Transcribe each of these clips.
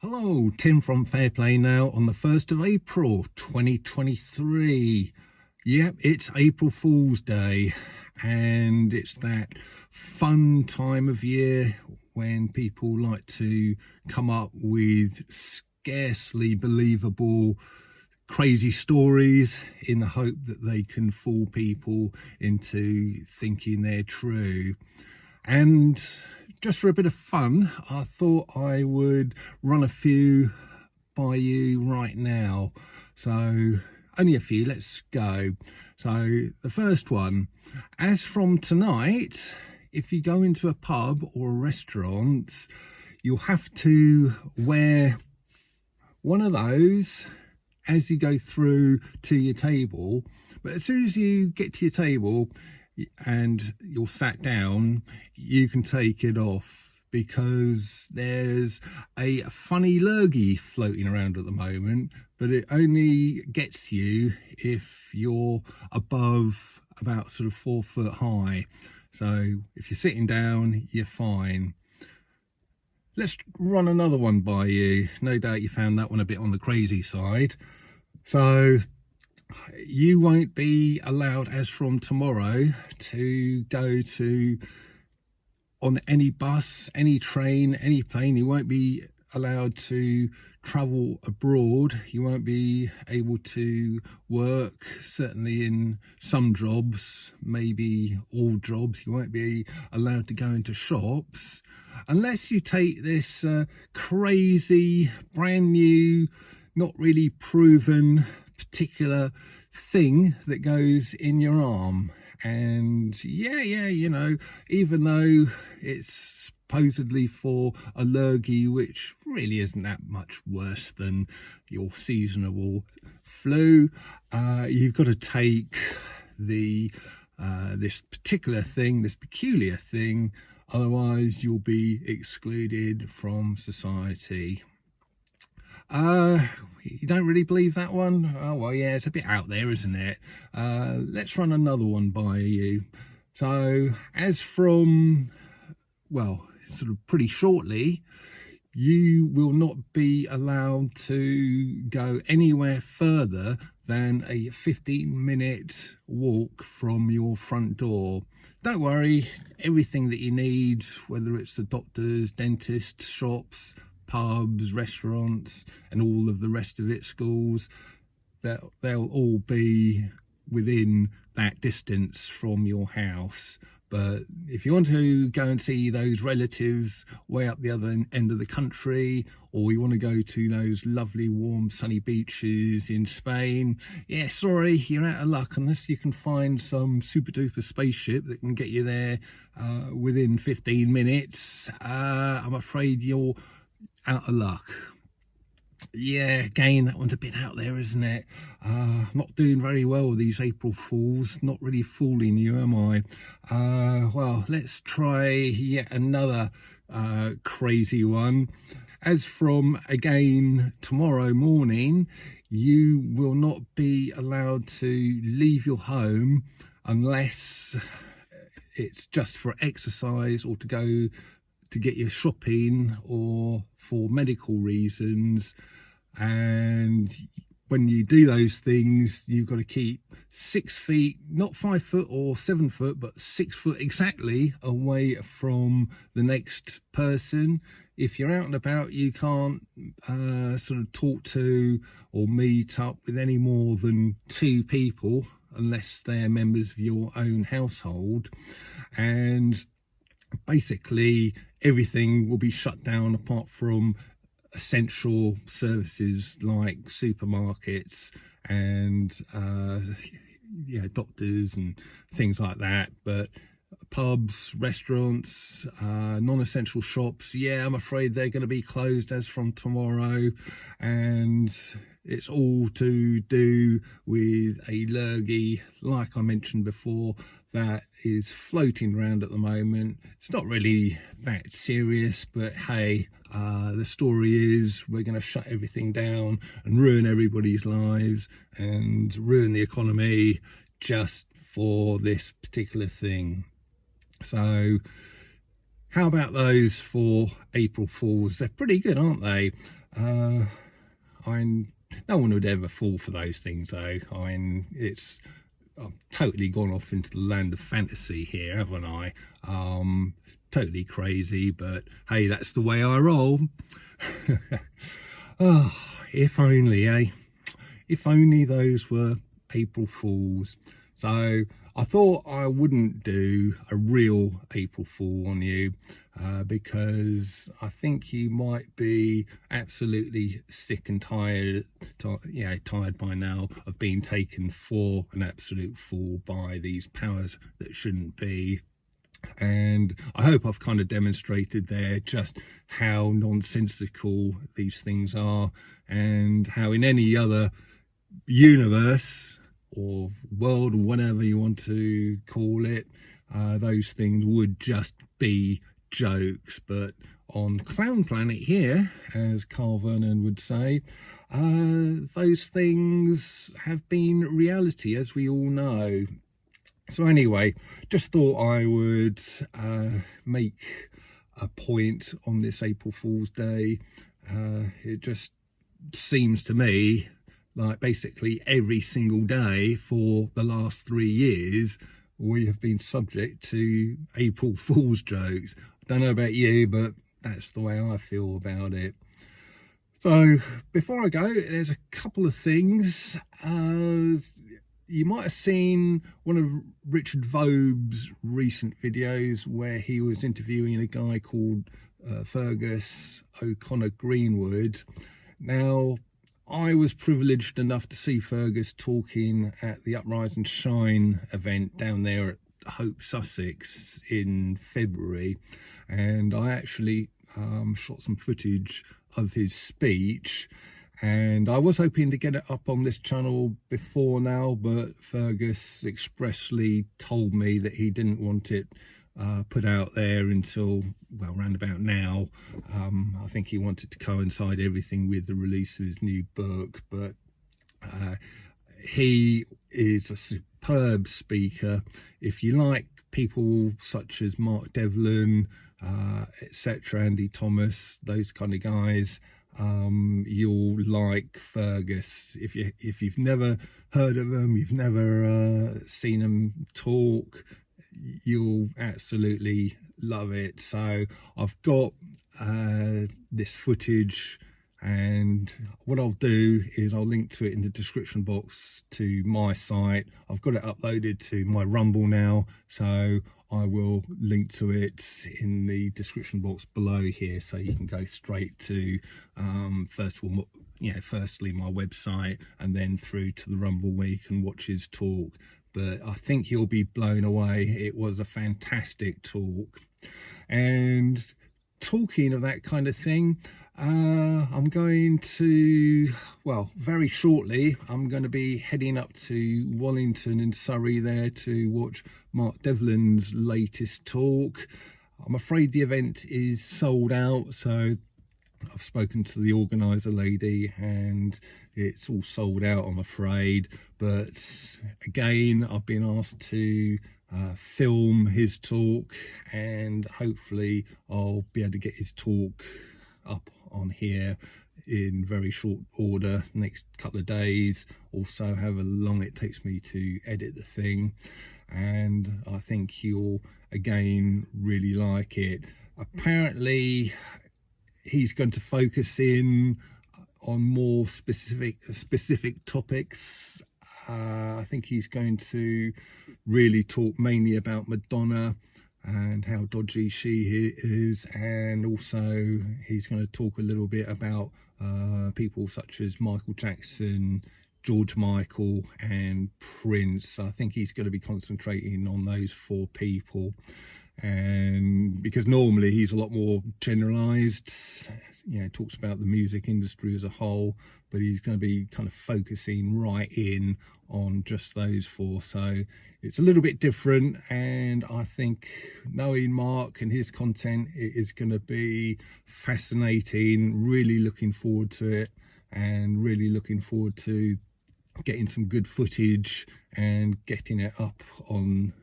Hello, Tim from Fairplay now on the 1st of April 2023. Yep, it's April Fool's Day, and it's that fun time of year when people like to come up with scarcely believable crazy stories in the hope that they can fool people into thinking they're true. And just for a bit of fun, I thought I would run a few by you right now. So only a few, let's go. So the first one, as from tonight, if you go into a pub or a restaurant, you'll have to wear one of those as you go through to your table. But as soon as you get to your table and you're sat down, you can take it off, because there's a funny lurgy floating around at the moment, but it only gets you if you're above about sort of 4 foot high. So if you're sitting down, you're fine. Let's run another one by you. No doubt you found that one a bit on the crazy side. So you won't be allowed, as from tomorrow, to go on any bus, any train, any plane. You won't be allowed to travel abroad. You won't be able to work, certainly in some jobs, maybe all jobs. You won't be allowed to go into shops unless you take this crazy, brand new, not really proven particular thing that goes in your arm. And even though it's supposedly for a lurgy, which really isn't that much worse than your seasonal flu, you've got to take this particular thing, this peculiar thing, otherwise you'll be excluded from society. You don't really believe that one? Oh, well, yeah, it's a bit out there, isn't it? Let's run another one by you. So, as from, well, sort of pretty shortly, you will not be allowed to go anywhere further than a 15-minute walk from your front door. Don't worry, everything that you need, whether it's the doctors, dentists, shops, pubs, restaurants, and all of the rest of it, schools, that they'll all be within that distance from your house. But if you want to go and see those relatives way up the other end of the country, or you want to go to those lovely warm sunny beaches in Spain, yeah, sorry, you're out of luck unless you can find some super duper spaceship that can get you there within 15 minutes. I'm afraid you're out of luck. Yeah, again, that one's a bit out there, isn't it? Not doing very well with these April Fools. Not really fooling you, am I? Well, let's try yet another crazy one. As from, again, tomorrow morning, you will not be allowed to leave your home unless it's just for exercise or to go to get your shopping or for medical reasons. And when you do those things, you've got to keep 6 feet, not 5 foot or 7 foot, but 6 foot exactly away from the next person. If you're out and about, you can't sort of talk to or meet up with any more than 2 people unless they're members of your own household. And basically everything will be shut down apart from essential services like supermarkets and doctors and things like that. But pubs, restaurants, non-essential shops, yeah, I'm afraid they're going to be closed as from tomorrow. And it's all to do with a lurgy, like I mentioned before, that is floating around at the moment. It's not really that serious, but hey, the story is we're going to shut everything down and ruin everybody's lives and ruin the economy just for this particular thing. So how about those for April Fools? They're pretty good, aren't they? No one would ever fall for those things, though. I've totally gone off into the land of fantasy here, haven't I? Totally crazy, but hey, that's the way I roll. Oh, if only, eh? If only those were April Fools. So I thought I wouldn't do a real April Fool on you because I think you might be absolutely sick and tired by now of being taken for an absolute fool by these powers that shouldn't be. And I hope I've kind of demonstrated there just how nonsensical these things are, and how in any other universe or world or whatever you want to call it, those things would just be jokes. But on Clown Planet here, as Carl Vernon would say, those things have been reality, as we all know. So anyway, just thought I would make a point on this April Fool's Day. It just seems to me like basically every single day for the last 3 years, we have been subject to April Fool's jokes. I don't know about you, but that's the way I feel about it. So before I go, there's a couple of things. You might have seen one of Richard Vobe's recent videos where he was interviewing a guy called Fergus Greenwood. Now, I was privileged enough to see Fergus talking at the Uprise and Shine event down there at Hope, Sussex in February, and I actually shot some footage of his speech. And I was hoping to get it up on this channel before now, but Fergus expressly told me that he didn't want it put out there until, well, round about now. I think he wanted to coincide everything with the release of his new book, but he is a superb speaker. If you like people such as Mark Devlin, etc., Andy Thomas, those kind of guys, you'll like Fergus. If you've never heard of him, you've never seen him talk, you'll absolutely love it. So I've got this footage, and what I'll do is I'll link to it in the description box to my site. I've got it uploaded to my Rumble now, so I will link to it in the description box below here, so you can go straight to firstly my website, and then through to the Rumble where you can watch his talk. But I think you'll be blown away. It was a fantastic talk. And talking of that kind of thing, I'm going to, well, very shortly, I'm going to be heading up to Wallington in Surrey there to watch Mark Devlin's latest talk. I'm afraid the event is sold out, so I've spoken to the organizer lady and it's all sold out, I'm afraid. But again, I've been asked to film his talk, and hopefully I'll be able to get his talk up on here in very short order, next couple of days. Also, however long it takes me to edit the thing, and I think you'll again really like it. Apparently he's going to focus in on more specific topics. I think he's going to really talk mainly about Madonna and how dodgy she is, and also he's going to talk a little bit about people such as Michael Jackson, George Michael and Prince. I think he's going to be concentrating on those 4 people, and because normally he's a lot more generalized, talks about the music industry as a whole, but he's going to be kind of focusing right in on just those 4. So it's a little bit different, and I think knowing Mark and his content, it is going to be fascinating. Really looking forward to it, and really looking forward to getting some good footage and getting it up on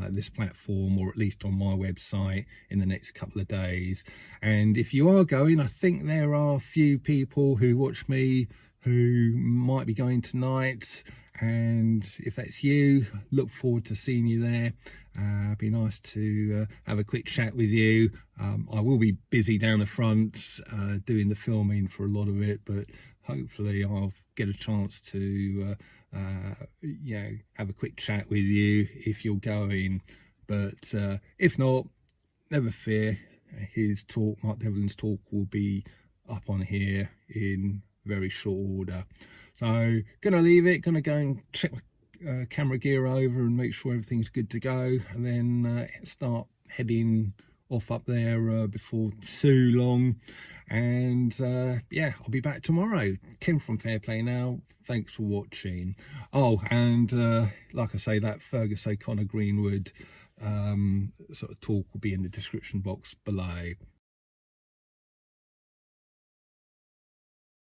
this platform, or at least on my website, in the next couple of days. And if you are going, I think there are a few people who watch me who might be going tonight, and if that's you, look forward to seeing you there. It'd be nice to have a quick chat with you. I will be busy down the front doing the filming for a lot of it, but hopefully I'll get a chance to have a quick chat with you if you're going. But if not, never fear, his talk, Mark Devlin's talk, will be up on here in very short order. So gonna leave it, gonna go and check my camera gear over and make sure everything's good to go, and then start heading off up there before too long. And yeah, I'll be back tomorrow. Tim from Fair Play Now, thanks for watching. Oh, and like I say, that Fergus Greenwood sort of talk will be in the description box below.